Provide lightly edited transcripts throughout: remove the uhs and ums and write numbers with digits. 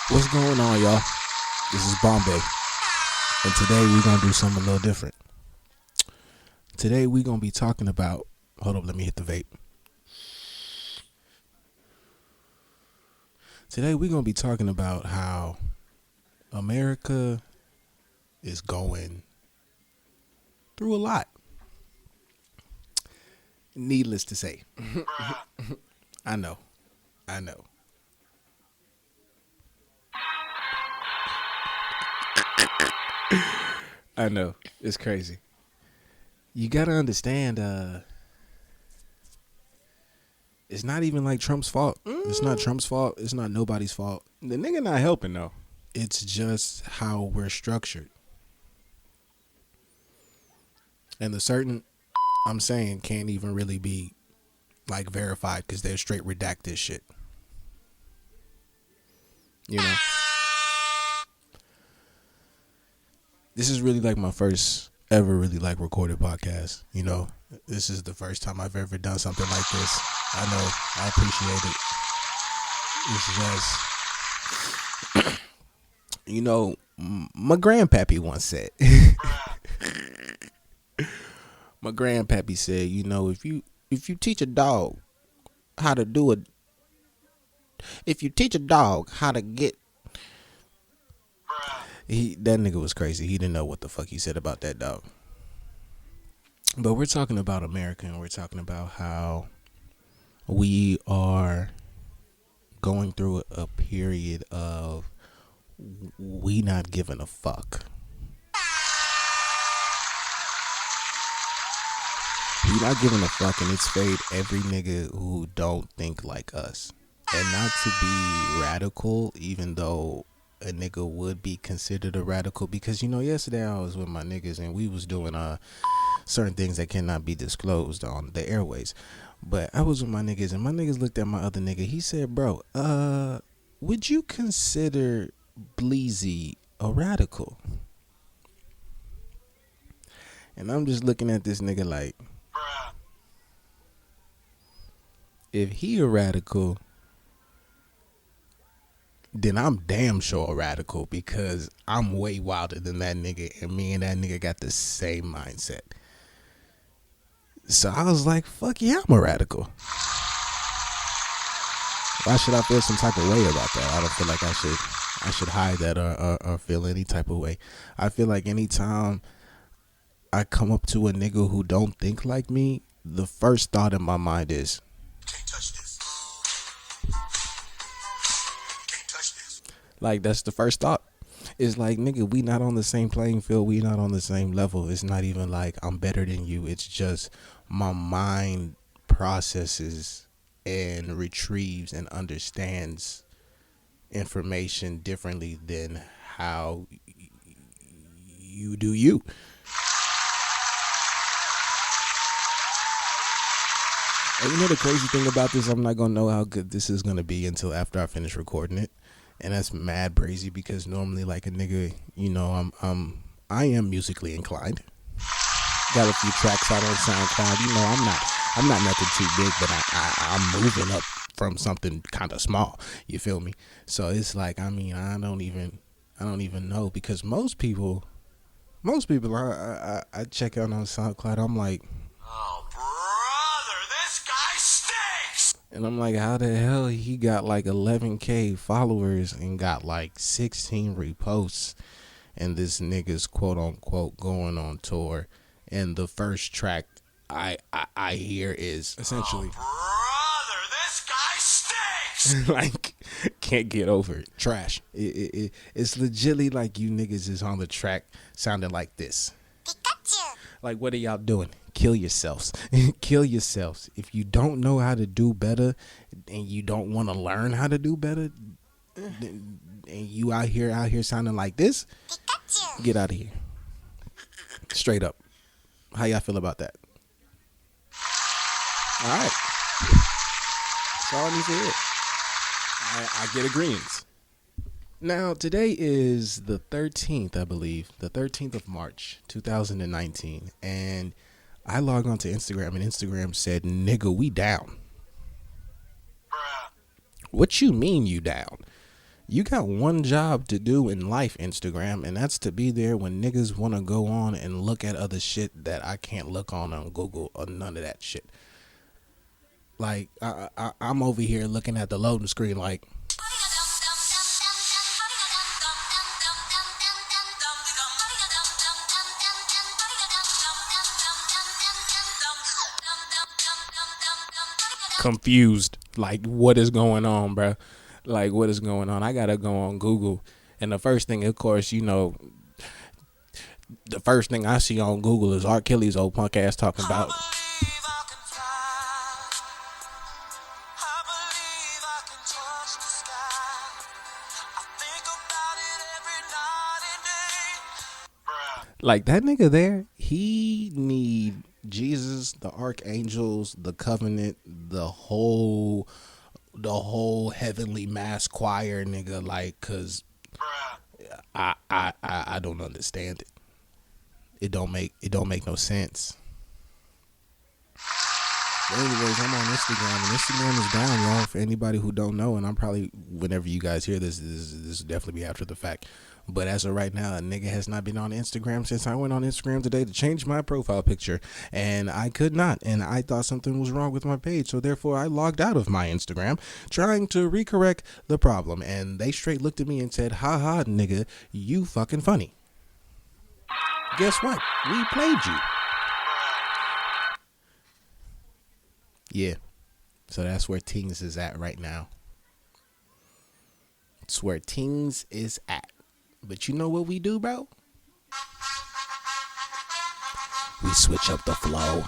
What's going on, y'all? This is Bombay, and today we're gonna do something a little different. Today we're gonna be talking about. Hold up, let me hit the vape. Today we're gonna be talking about how America is going through a lot. Needless to say, I know. I know. It's crazy. You gotta understand, it's not even like Trump's fault. It's not Trump's fault. It's not nobody's fault. The nigga not helping though. It's just how we're structured. And the certain I'm saying can't even really be like verified because they're straight redact this shit. You know? This is really like my first ever really like recorded podcast. You know, this is the first time I've ever done something like this. I know, I appreciate it. It's just, you know, my grandpappy once said, my grandpappy said, you know, if you teach a dog how to do it, if you teach a dog how to get, that nigga was crazy. He didn't know what the fuck he said about that dog. But we're talking about America, and we're talking about how we are going through a period of we not giving a fuck. We not giving a fuck, and it's fade every nigga who don't think like us. And not to be radical, even though a nigga would be considered a radical, because you know yesterday I was with my niggas and we was doing certain things that cannot be disclosed on the airways. But I was with my niggas and my niggas looked at my other nigga. He said, bro, would you consider Bleezy a radical? And I'm just looking at this nigga like, if he a radical, then I'm damn sure a radical, because I'm way wilder than that nigga, and me and that nigga got the same mindset. So I was like, fuck yeah, I'm a radical. Why should I feel some type of way about that? I don't feel like I should hide that or feel any type of way. I feel like anytime I come up to a nigga who don't think like me, the first thought in my mind is, can't touch this. Like, that's the first thought. It's like, nigga, we not on the same playing field. We not on the same level. It's not even like I'm better than you. It's just my mind processes and retrieves and understands information differently than how you do you. And you know the crazy thing about this, I'm not going to know how good this is going to be until after I finish recording it. And that's mad brazy, because normally like a nigga, you know, I am musically inclined. Got a few tracks out on SoundCloud. You know, I'm not nothing too big, but I'm moving up from something kind of small. You feel me? So it's like, I mean, I don't even know, because most people I check out on SoundCloud. I'm like, oh, brother, this guy stinks. And I'm like, how the hell he got like 11K followers and got like 16 reposts, and this nigga's quote unquote going on tour, and the first track I hear is essentially, oh, brother, this guy stinks. Like, can't get over it. Trash. It's legitly like you niggas is on the track sounding like this. Pikachu. Like, what are y'all doing? Kill yourselves. Kill yourselves. If you don't know how to do better and you don't want to learn how to do better, and you out here sounding like this, Pikachu, get out of here. Straight up. How y'all feel about that? All right. That's all I need to hear. I get agreements. Now, today is the 13th, I believe, the 13th of March, 2019, and I logged onto Instagram, and Instagram said, nigga, we down. What you mean you down? You got one job to do in life, Instagram, and that's to be there when niggas want to go on and look at other shit that I can't look on Google or none of that shit. Like, I'm over here looking at the loading screen like, confused. Like, what is going on, bro? Like, what is going on? I gotta go on Google, and the first thing, of course, the first thing I see on Google is R. Kelly's old punk ass talking about. Like, that nigga there, he need Jesus, the archangels, the covenant, the whole heavenly mass choir, nigga. Like, cause I don't understand it. It don't make no sense. But anyways, I'm on Instagram, and Instagram is down, y'all. For anybody who don't know, and I'm probably, whenever you guys hear this will definitely be after the fact. But as of right now, a nigga has not been on Instagram since I went on Instagram today to change my profile picture, and I could not, and I thought something was wrong with my page, so therefore I logged out of my Instagram, trying to recorrect the problem, and they straight looked at me and said, "Ha ha, nigga, you fucking funny." Guess what? We played you. Yeah. So that's where Tings is at right now. It's where Tings is at. But you know what we do, bro? We switch up the flow.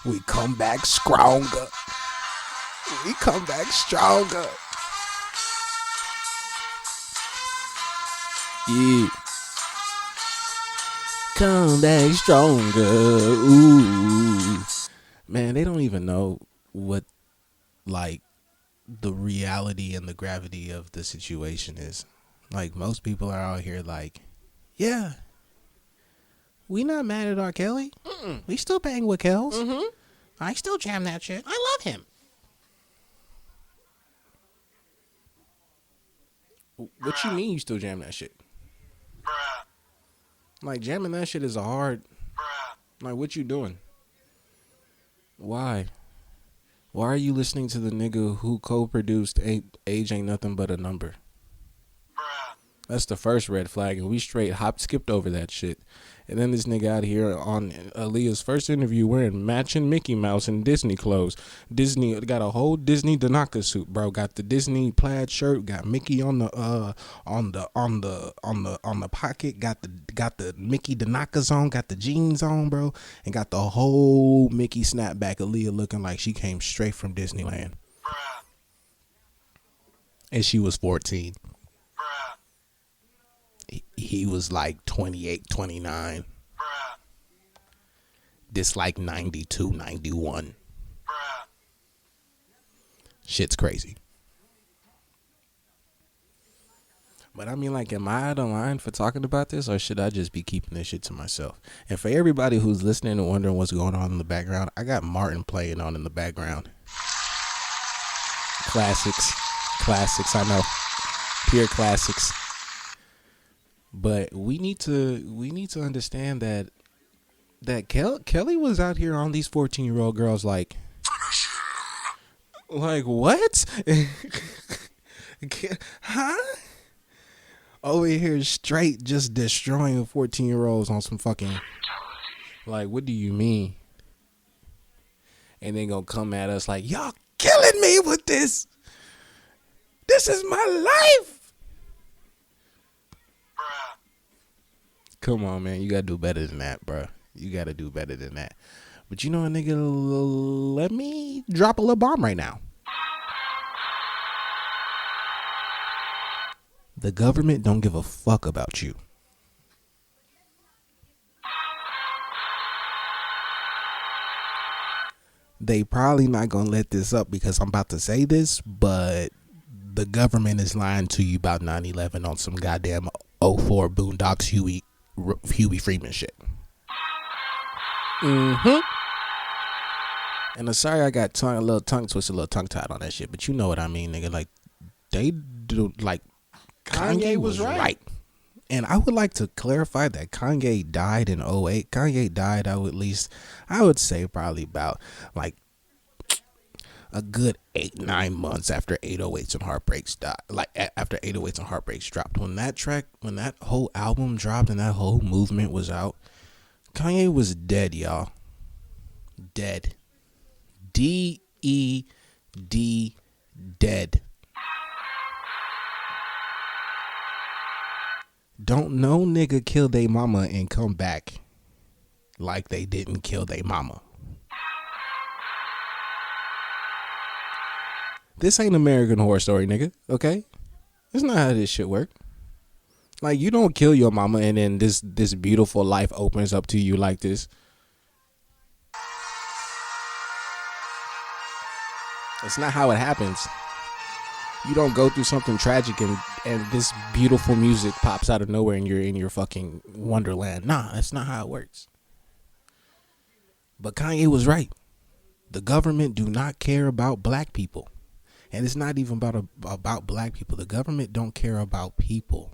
We come back stronger. We come back stronger. Yeah. Come back stronger. Ooh. Man, they don't even know what, like, the reality and the gravity of the situation is. Like, most people are out here like, yeah, we not mad at R. Kelly. We still bang with Kells. I still jam that shit. I love him. What you mean you still jam that shit? Like, jamming that shit is a hard. Like, what you doing? Why? Why are you listening to the nigga who co-produced Age Ain't Nothing But a Number? That's the first red flag, and we straight skipped over that shit. And then this nigga out here on Aaliyah's first interview wearing matching Mickey Mouse and Disney clothes. Disney got a whole Disney Danaka suit, bro. Got the Disney plaid shirt, got Mickey on the pocket, got the Mickey Danakas on, got the jeans on, bro, and got the whole Mickey snapback. Aaliyah looking like she came straight from Disneyland. And she was 14. He was like 28, 29. This like 92, 91. Shit's crazy. But I mean, like, am I out of line for talking about this, or should I just be keeping this shit to myself? And for everybody who's listening and wondering what's going on in the background, I got Martin playing on in the background. Classics, I know, pure classics. But we need to understand that Kelly was out here on these 14-year-old girls like what? Huh? Over here straight just destroying 14-year-olds on some fucking, like, what do you mean? And then gonna come at us like, y'all killing me with this. This is my life. Come on, man. You gotta do better than that, bro. You gotta do better than that. But you know what, nigga? Let me drop a little bomb right now. The government don't give a fuck about you. They probably not gonna let this up because I'm about to say this, but the government is lying to you about 9/11 on some goddamn 04 Boondocks Huey Freeman shit. And I'm sorry I got a little tongue twisted, a little tongue tied on that shit, but you know what I mean, nigga. Like, they like Kanye was right. And I would like to clarify that Kanye died in '08. Kanye died, I would say probably about like a good 8-9 months after 808s and Heartbreaks died. Like after 808s and Heartbreaks dropped. When that whole album dropped and that whole movement was out, Kanye was dead, y'all. Dead. D-E-D, dead. Don't no nigga kill they mama and come back like they didn't kill they mama. This ain't American Horror Story, nigga, okay? That's not how this shit work. Like, you don't kill your mama and then this beautiful life opens up to you like this. That's not how it happens. You don't go through something tragic and this beautiful music pops out of nowhere and you're in your fucking wonderland. Nah, that's not how it works. But Kanye was right. The government do not care about black people. And it's not even about black people. The government don't care about people.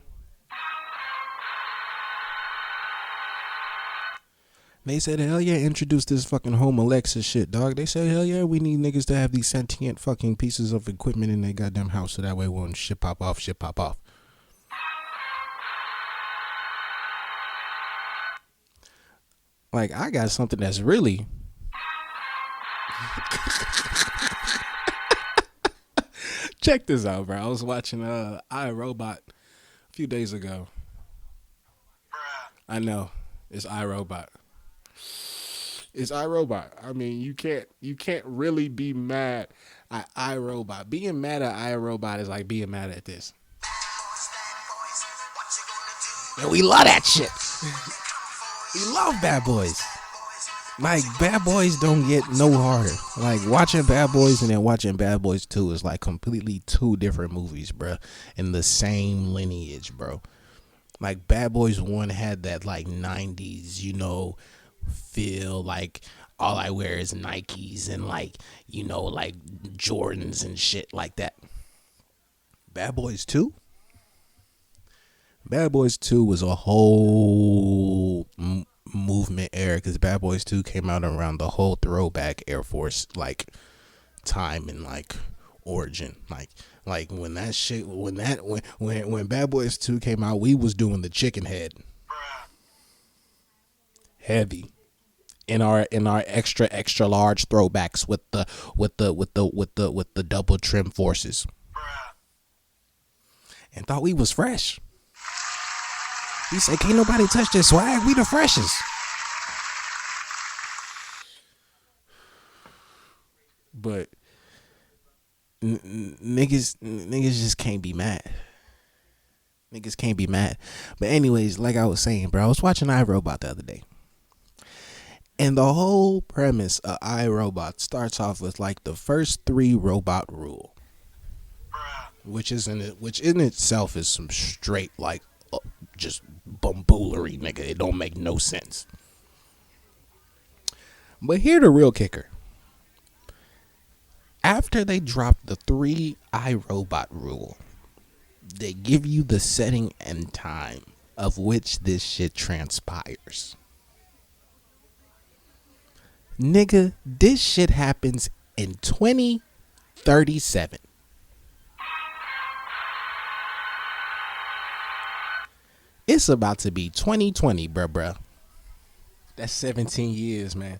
They said, hell yeah, introduce this fucking home Alexa shit, dog. They said, hell yeah, we need niggas to have these sentient fucking pieces of equipment in their goddamn house so that way when shit pop off. Like, I got something that's really... Check this out, bro. I was watching iRobot a few days ago. I know. It's iRobot. It's iRobot. I mean, you can't really be mad at iRobot. Being mad at iRobot is like being mad at this. And we love that shit. We love Bad Boys. Like, Bad Boys don't get no harder. Like, watching Bad Boys and then watching Bad Boys 2 is like completely two different movies, bro. In the same lineage, bro. Like, Bad Boys 1 had that like 90s, feel, like all I wear is Nikes and like Jordans and shit like that. Bad Boys 2 was a whole movement era because Bad Boys 2 came out around the whole throwback Air Force like time and like origin. Like when that shit when Bad Boys 2 came out, we was doing the chicken head heavy in our extra large throwbacks with the double trim forces and thought we was fresh. He said, can't nobody touch this swag, we the freshest. But niggas just can't be mad. Niggas can't be mad. But anyways, like I was saying, bro, I was watching iRobot the other day. And the whole premise of iRobot starts off with like the first 3 robot rule. Which in itself is some straight like just bumboolery, nigga. It don't make no sense. But here the real kicker. After they drop the 3 iRobot rule, they give you the setting and time of which this shit transpires. Nigga, this shit happens in 2037. It's about to be 2020, bruh. That's 17 years, man.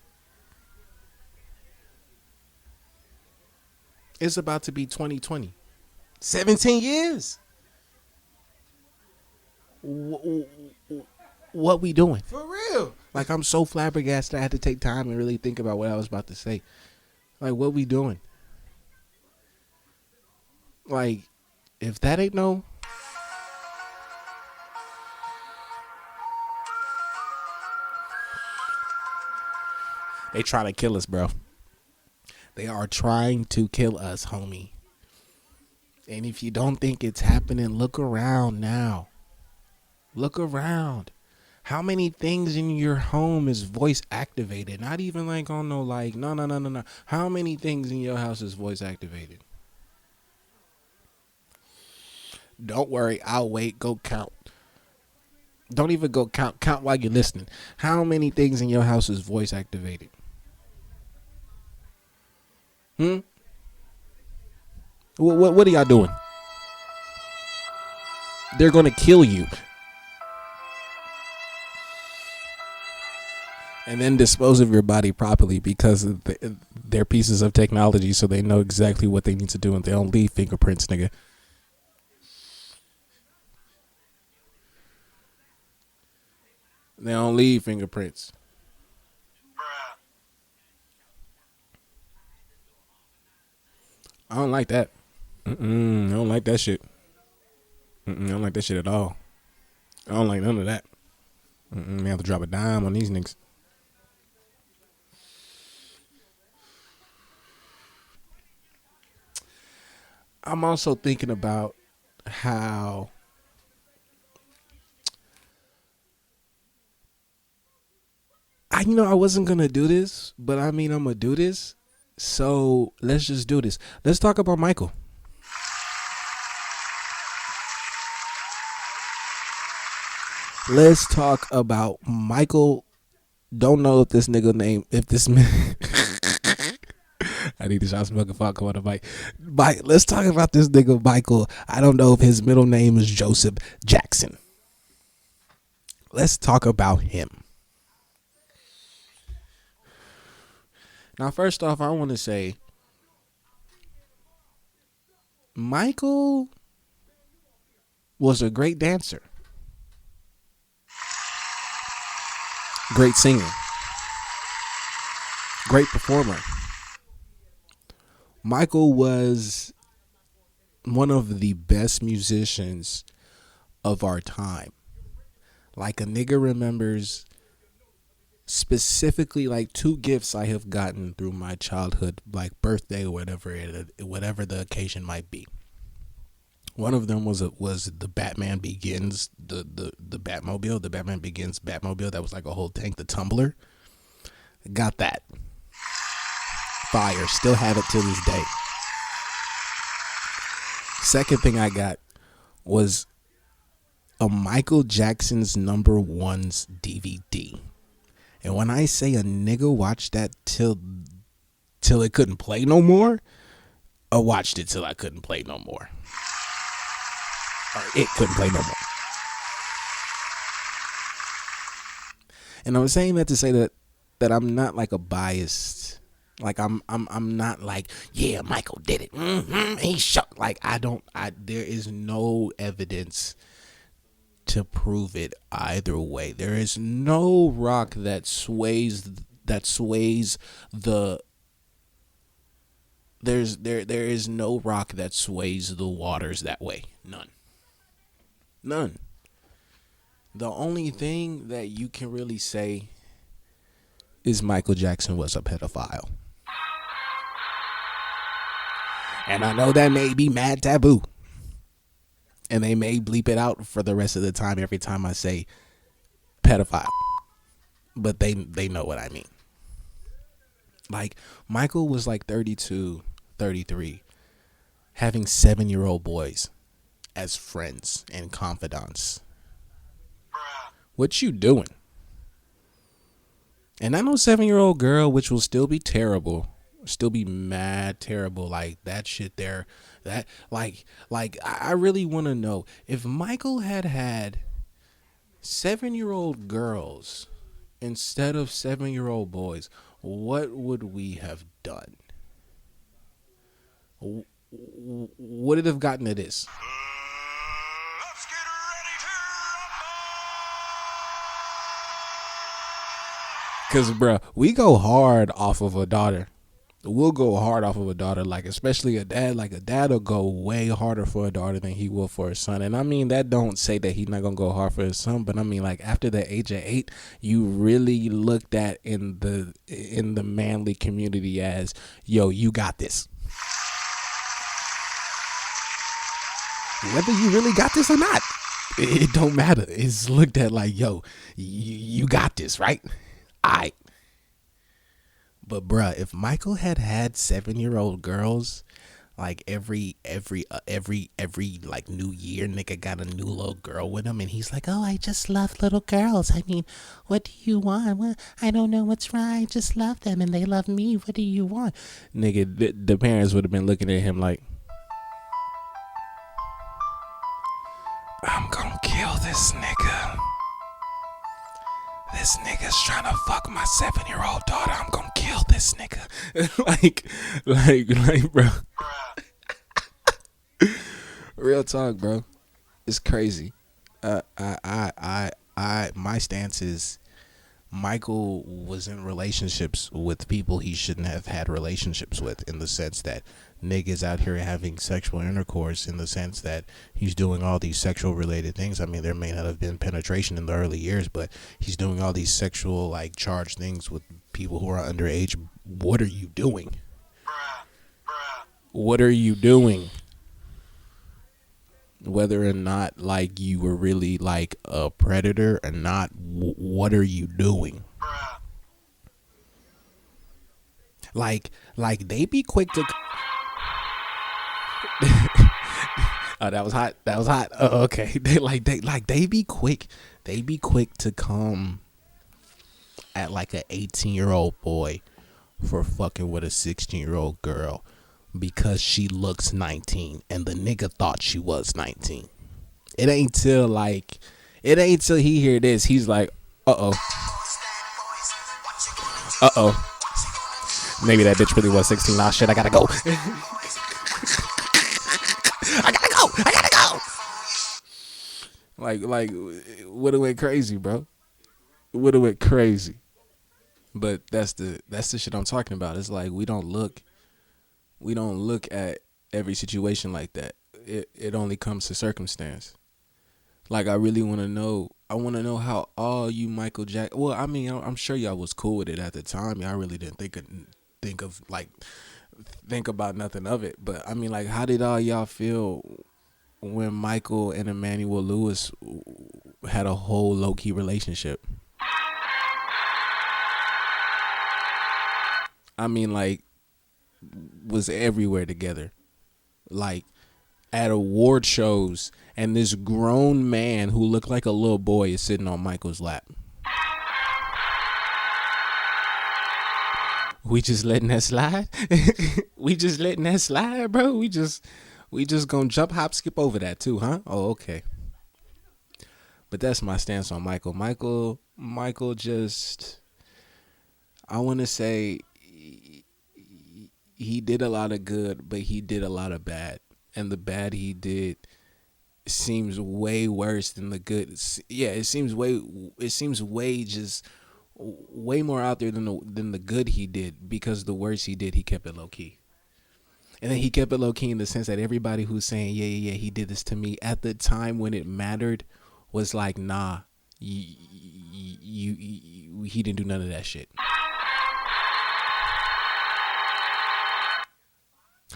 It's about to be 2020. 17 years. What we doing? For real. Like, I'm so flabbergasted I had to take time and really think about what I was about to say. Like, what we doing? Like, if that ain't no... They trying to kill us, bro. They are trying to kill us, homie. And if you don't think it's happening, look around now. Look around. How many things in your home is voice activated? Not even like on no like, no. How many things in your house is voice activated? Don't worry, I'll wait. Go count. Don't even go count. Count while you're listening. How many things in your house is voice activated? Hmm? What are y'all doing? They're gonna kill you. And then dispose of your body properly because they're pieces of technology, so they know exactly what they need to do, and they don't leave fingerprints, nigga. They don't leave fingerprints. I don't like that. I don't like that shit. I don't like that shit at all. I don't like none of that. They have to drop a dime on these niggas. I'm also thinking about how I wasn't gonna do this, but I mean I'm gonna do this. So let's just do this. Let's talk about Michael. Let's talk about Michael. Don't know if this nigga name, if this man. I need to shot smoking fuck on the mic. Let's talk about this nigga Michael. I don't know if his middle name is Joseph Jackson. Let's talk about him. Now, first off, I want to say Michael was a great dancer, great singer, great performer. Michael was one of the best musicians of our time. Like, a nigga remembers specifically like two gifts I have gotten through my childhood, like birthday or whatever the occasion might be. One of them was the Batman Begins, the Batmobile, the Batman Begins Batmobile that was like a whole tank, the tumbler. Got that. Fire. Still have it till this day. Second thing I got was a Michael Jackson's Number Ones DVD. And when I say a nigga watched that till it couldn't play no more, I watched it till I couldn't play no more. Or it couldn't play no more. And I was saying that to say that I'm not like a biased, like I'm not like, yeah, Michael did it. He shot. Like there is no evidence to prove it either way. There is no rock that sways the there is no rock that sways the waters that way. None. The only thing that you can really say is Michael Jackson was a pedophile. And I know that may be mad taboo. And they may bleep it out for the rest of the time every time I say pedophile. But they know what I mean. Like, Michael was like 32, 33, having 7-year-old boys as friends and confidants. What you doing? And I know 7-year-old girl, which will still be terrible, still be mad terrible. Like, that shit there, that like I really want to know if Michael had 7-year-old girls instead of 7-year-old boys, what would we have done? Would it have gotten to this? Let's get ready to rumble. Cause bro, we go hard off of a daughter. We'll go hard off of a daughter, like especially a dad. Like, a dad will go way harder for a daughter than he will for a son. And I mean, that don't say that he's not gonna go hard for his son, but I mean, like, after the age of 8, you really looked at in the manly community as, yo, you got this. Whether you really got this or not, it don't matter. It's looked at like, yo, you got this, right? Aight. But bruh, if Michael had 7-year-old girls, Like every like new year, nigga got a new little girl with him, and he's like, "Oh, I just love little girls. I mean, what do you want? Well, I don't know what's right. I just love them, and they love me. What do you want?" Nigga, the parents would have been looking at him like, "I'm gonna kill this nigga. This nigga's trying to fuck my 7-year-old daughter. I'm gonna kill this nigga." like, bro. Real talk, bro. It's crazy. My stance is Michael was in relationships with people he shouldn't have had relationships with, in the sense that niggas out here having sexual intercourse, in the sense that he's doing all these sexual related things. I mean, there may not have been penetration in the early years, but he's doing all these sexual like charged things with people who are underage. What are you doing? What are you doing? Whether or not like you were really like a predator or not, what are you doing? Like they be quick to oh, that was hot. Oh, okay. They be quick to come at like an 18-year-old boy for fucking with a 16-year-old girl because she looks 19 and the nigga thought she was 19. It ain't till he hear this, he's like, uh-oh. Maybe that bitch really was 16. Nah, shit, I gotta go. I gotta go. Like, would have went crazy, bro. Would have went crazy. But that's the shit I'm talking about. It's like we don't look at every situation like that. It only comes to circumstance. Like, I really want to know. I want to know how all you Michael Jackson. Well, I mean, I'm sure y'all was cool with it at the time. Y'all really didn't think about nothing of it. But I mean, like, how did all y'all feel when Michael and Emmanuel Lewis had a whole low key relationship? I mean, like, was everywhere together, like at award shows, and this grown man who looked like a little boy is sitting on Michael's lap. We just letting that slide? We just letting that slide, bro? We just gonna jump, hop, skip over that too, huh? Oh, okay. But that's my stance on Michael. Michael just, I want to say, he did a lot of good, but he did a lot of bad. And the bad he did seems way worse than the good. Yeah, it seems way just way more out there than the good he did, because the worst he did, he kept it low key. And then he kept it low key in the sense that everybody who's saying, yeah, he did this to me, at the time when it mattered, was like, nah, he didn't do none of that shit.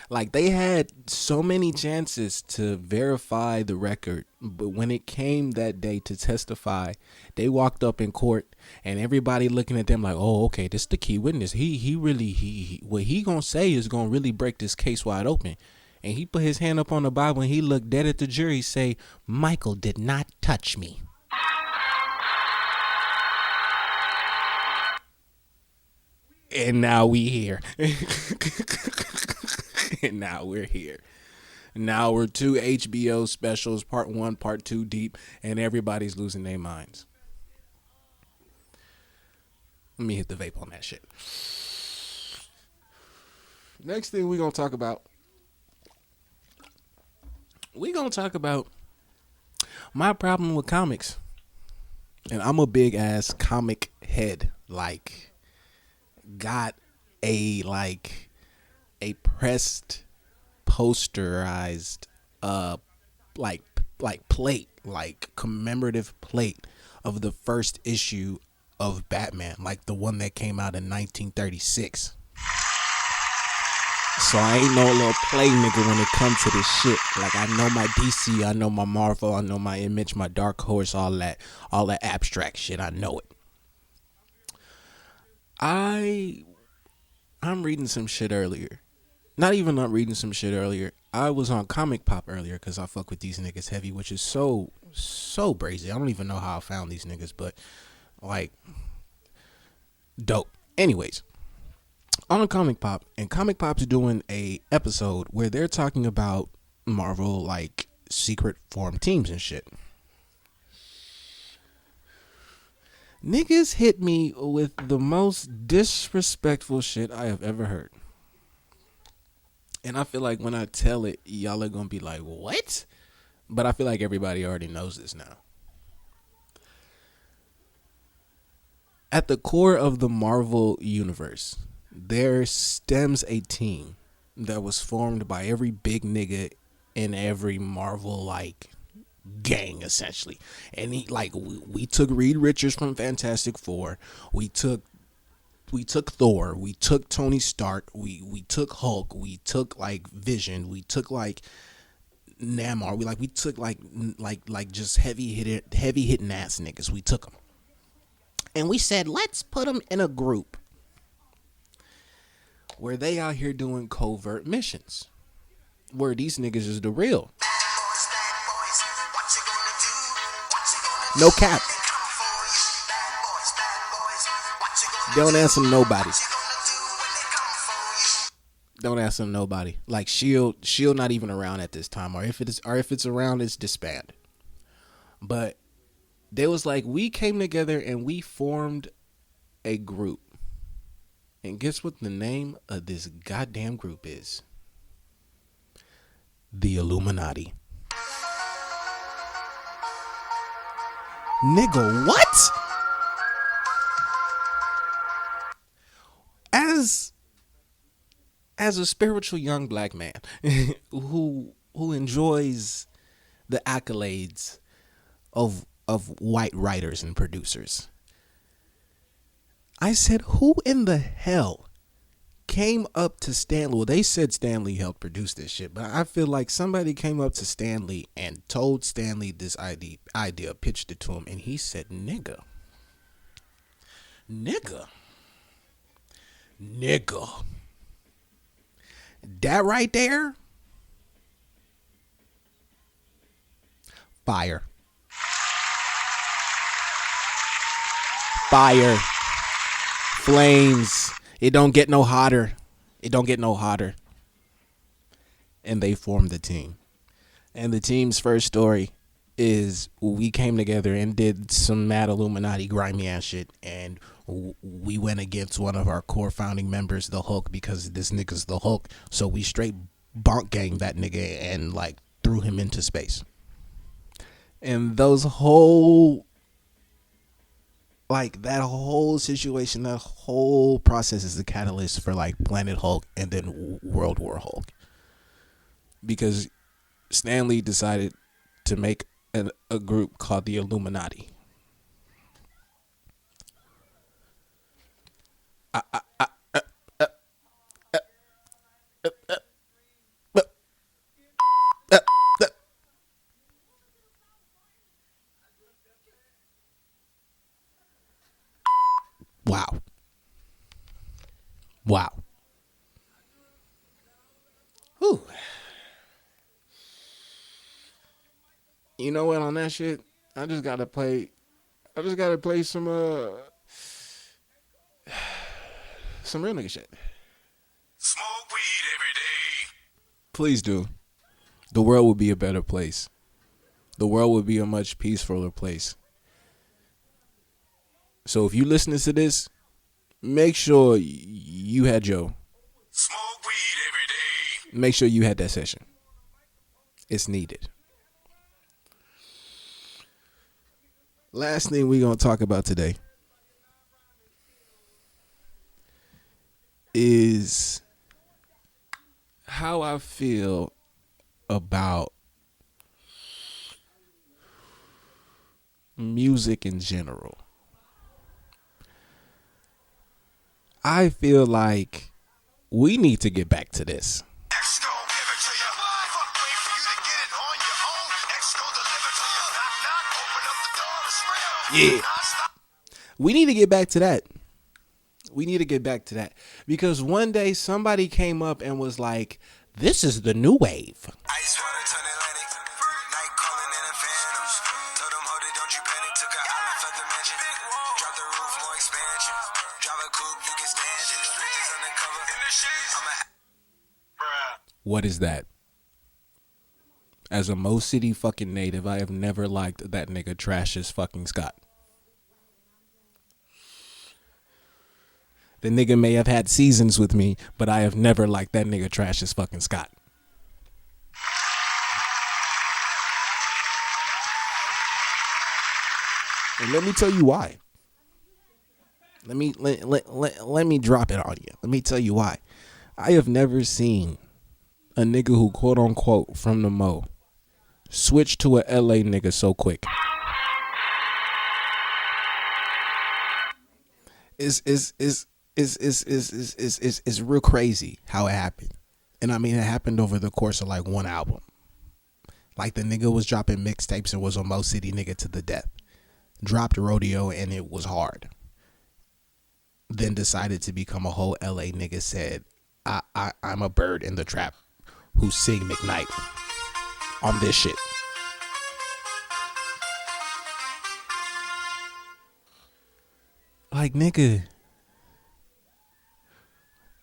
Like, they had so many chances to verify the record, but when it came that day to testify, they walked up in court and everybody looking at them like, oh, okay, this is the key witness. He really what he gonna say is gonna really break this case wide open. And he put his hand up on the Bible and he looked dead at the jury, say, Michael did not touch me. And now we here. And now we're here. Now we're 2 HBO specials, part 1, part 2 deep, and everybody's losing their minds. Let me hit the vape on that shit. Next thing we're going to talk about. We're going to talk about my problem with comics. And I'm a big ass comic head. Like, got a pressed, posterized plate, like commemorative plate of the first issue of Batman, like the one that came out in 1936. So I ain't no little play nigga when it comes to this shit. Like, I know my DC, I know my Marvel, I know my Image, my Dark Horse, all that abstract shit, I know it. I'm reading some shit earlier, Not even not reading some shit earlier. I was on Comic Pop earlier because I fuck with these niggas heavy, which is so brazy. I don't even know how I found these niggas, but like dope. Anyways, on Comic Pop, and Comic Pop's doing a episode where they're talking about Marvel like secret form teams and shit. Niggas hit me with the most disrespectful shit I have ever heard. And I feel like when I tell it, y'all are going to be like, what? But I feel like everybody already knows this now. At the core of the Marvel universe, there stems a team that was formed by every big nigga in every Marvel like gang, essentially. And we took Reed Richards from Fantastic Four. We took Thor. We took Tony Stark. We took Hulk. We took like Vision. We took like Namor. We took like just heavy hitting ass niggas. We took them. And we said, let's put them in a group where they out here doing covert missions. Where these niggas is the real. No cap. Don't answer nobody. Don't answer nobody. Like Shield not even around at this time, or if it's around, it's disbanded. But they was like, we came together and we formed a group. And guess what the name of this goddamn group is? The Illuminati. Nigga, what? As a spiritual young black man who enjoys the accolades of white writers and producers, I said, who in the hell came up to Stanley? Well, they said Stanley helped produce this shit, but I feel like somebody came up to Stanley and told Stanley this idea, pitched it to him, and he said, nigga. That right there? Fire. Flames. It don't get no hotter. And they formed the team. And the team's first story is we came together and did some mad Illuminati grimy ass shit, and we went against one of our core founding members, the Hulk, because this nigga's the Hulk. So we straight bonk gang that nigga and like threw him into space. And those whole like that whole situation, that whole process is the catalyst for like Planet Hulk and then World War Hulk. Because Stan Lee decided to make a group called the Illuminati. Wow. Whew. You know what, on that shit, I just gotta play some real nigga shit. Smoke weed every day. Please do. The world would be a better place. The world would be a much peacefuler place. So if you listening to this, make sure you had your smoke weed every day. Make sure you had that session. It's needed. Last thing we're going to talk about today is how I feel about music in general. I feel like we need to get back to this. Yeah. We need to get back to that. We need to get back to that because one day somebody came up and was like, "This is the new wave." Ice water turn Atlantic, night calling in a phantom. Told them, hold it, don't you panic. Took a island, left the mansion. Drop the roof, more expansion. Drive a coupe, you can stand it. Bridges undercover. In the sheets. What is that? As a Mo City fucking native, I have never liked that nigga Trash as fucking Scott. The nigga may have had seasons with me, but I have never liked that nigga Trash as fucking Scott. And let me tell you why. Let me drop it on you. Let me tell you why. I have never seen a nigga who quote unquote from the Mo switch to a LA nigga so quick. It's real crazy how it happened. And I mean, it happened over the course of like one album. Like the nigga was dropping mixtapes and was a Mo City nigga to the death. Dropped Rodeo and it was hard. Then decided to become a whole LA nigga. Said, I'm a bird in the trap who sing McKnight on this shit. Like, nigga,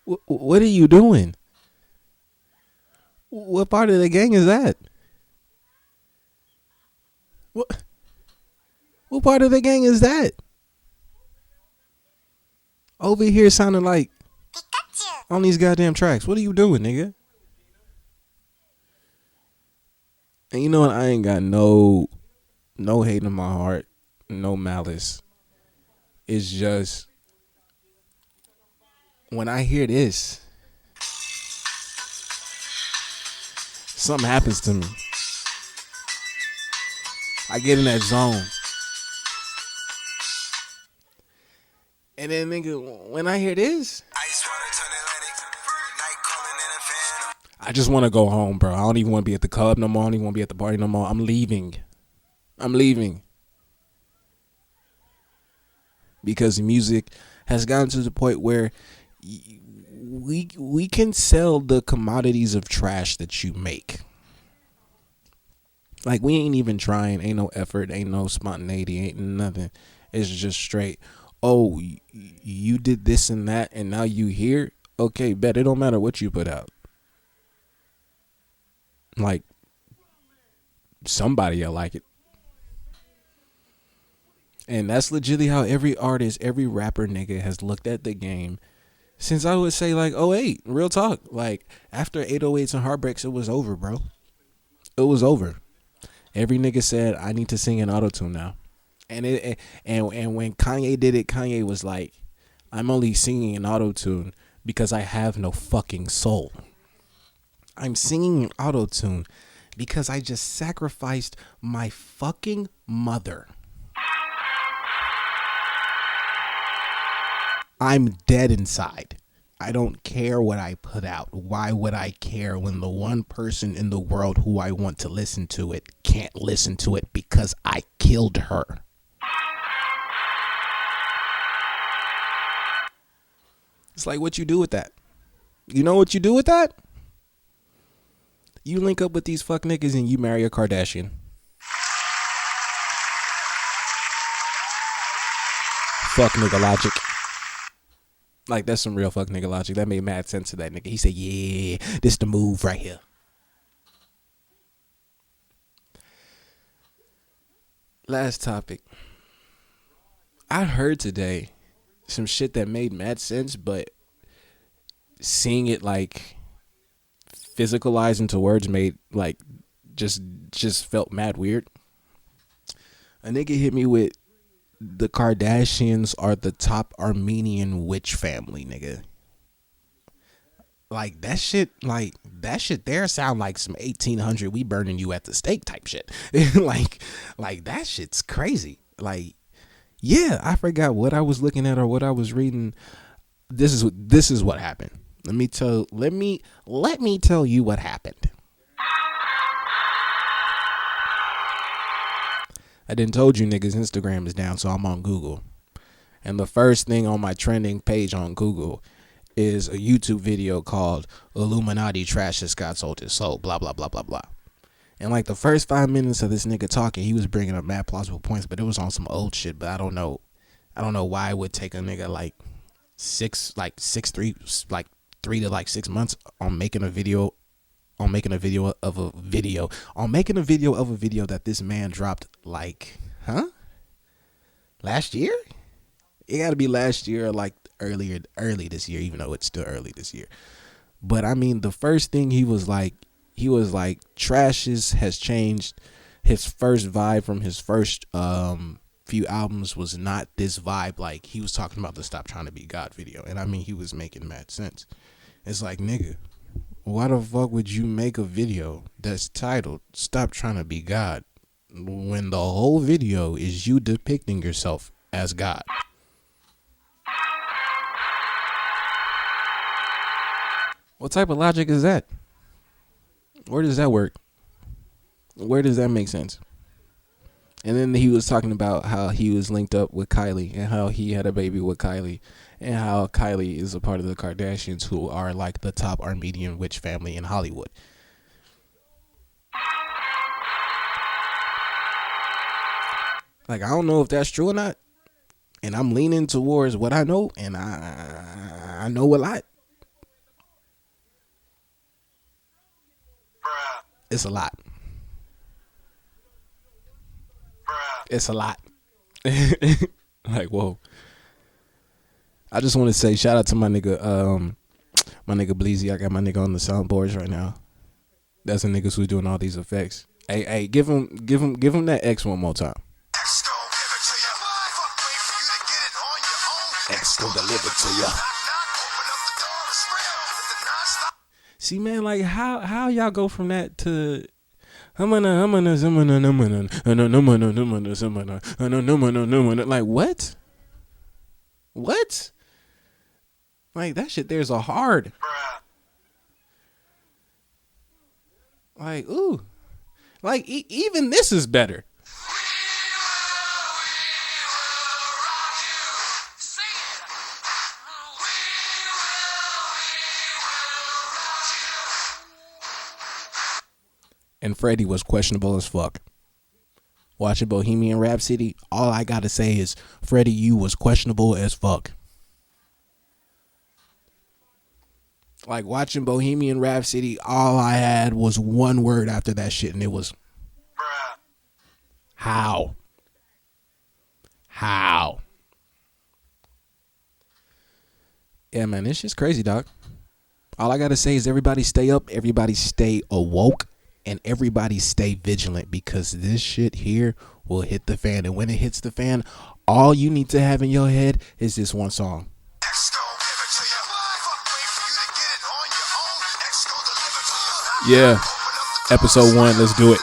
what are you doing? What part of the gang is that? What part of the gang is that? Over here sounding like Pikachu on these goddamn tracks. What are you doing, nigga? And you know what? I ain't got no hate in my heart, no malice. It's just when I hear this, something happens to me. I get in that zone. And then, nigga, when I hear this, I just want to go home, bro. I don't even want to be at the club no more. I don't even want to be at the party no more. I'm leaving. Because music has gotten to the point where we can sell the commodities of trash that you make. Like, we ain't even trying. Ain't no effort. Ain't no spontaneity. Ain't nothing. It's just straight. Oh, you did this and that, and now you here? Okay, bet. It don't matter what you put out. Like, somebody will like it. And that's legitimately how every artist, every rapper nigga has looked at the game since I would say like '08. Real talk. Like, after 808s and Heartbreaks, it was over, bro. It was over. Every nigga said, I need to sing in autotune now. And when Kanye did it, Kanye was like, I'm only singing in autotune because I have no fucking soul. I'm singing in autotune because I just sacrificed my fucking mother. I'm dead inside. I don't care what I put out. Why would I care when the one person in the world who I want to listen to it can't listen to it because I killed her? It's like, what you do with that? You know what you do with that? You link up with these fuck niggas and you marry a Kardashian. Fuck nigga logic. Like, that's some real fuck nigga logic. That made mad sense to that nigga. He said, yeah, this the move right here. Last topic. I heard today some shit that made mad sense, but seeing it like physicalized into words made like just felt mad weird. A nigga hit me with, the Kardashians are the top Armenian witch family, nigga. Like, that shit there sound like some 1800 we burning you at the stake type shit. like that shit's crazy. Like, yeah, I forgot what I was looking at or what I was reading. This is what happened. Let me tell you what happened. I didn't told you niggas Instagram is down, so I'm on Google. And the first thing on my trending page on Google is a YouTube video called Illuminati Trashes Scott Sold His Soul, blah, blah, blah, blah, blah. And like the first 5 minutes of this nigga talking, he was bringing up mad plausible points, but it was on some old shit. But I don't know why it would take a nigga like 3 to 6 months on making a video of a video that this man dropped last year. It got to be last year or like early this year, even though it's still early this year. But I mean, the first thing he was like, Trashes has changed. His first vibe from his first few albums was not this vibe. Like, he was talking about the Stop Trying to Be God video. And I mean, he was making mad sense. It's like, nigga, why the fuck would you make a video that's titled Stop Trying to Be God when the whole video is you depicting yourself as God? What type of logic is that? Where does that work? Where does that make sense? And then he was talking about how he was linked up with Kylie and how he had a baby with Kylie and how Kylie is a part of the Kardashians, who are like the top Armenian witch family in Hollywood. Like, I don't know if that's true or not. And I'm leaning towards what I know, and I know a lot. It's a lot. It's a lot. Like, whoa. I just want to say shout out to my nigga Bleezy. I got my nigga on the soundboards right now. That's the niggas who's doing all these effects. Hey, give him that X one more time. X gon' deliver to you. See, man, like how y'all go from that to like what? What? Like, that shit there's a hard. Like, ooh. Like, even this is better. And Freddie was questionable as fuck. Watching Bohemian Rhapsody, all I gotta say is, Freddie, you was questionable as fuck. Like, watching Bohemian Rhapsody, all I had was one word after that shit, and it was how. Yeah, man, this shit's crazy, dog. All I gotta say is, everybody stay up, everybody stay awoke, and everybody stay vigilant, because this shit here will hit the fan. And when it hits the fan, all you need to have in your head is this one song. Yeah. Episode 1, let's do it.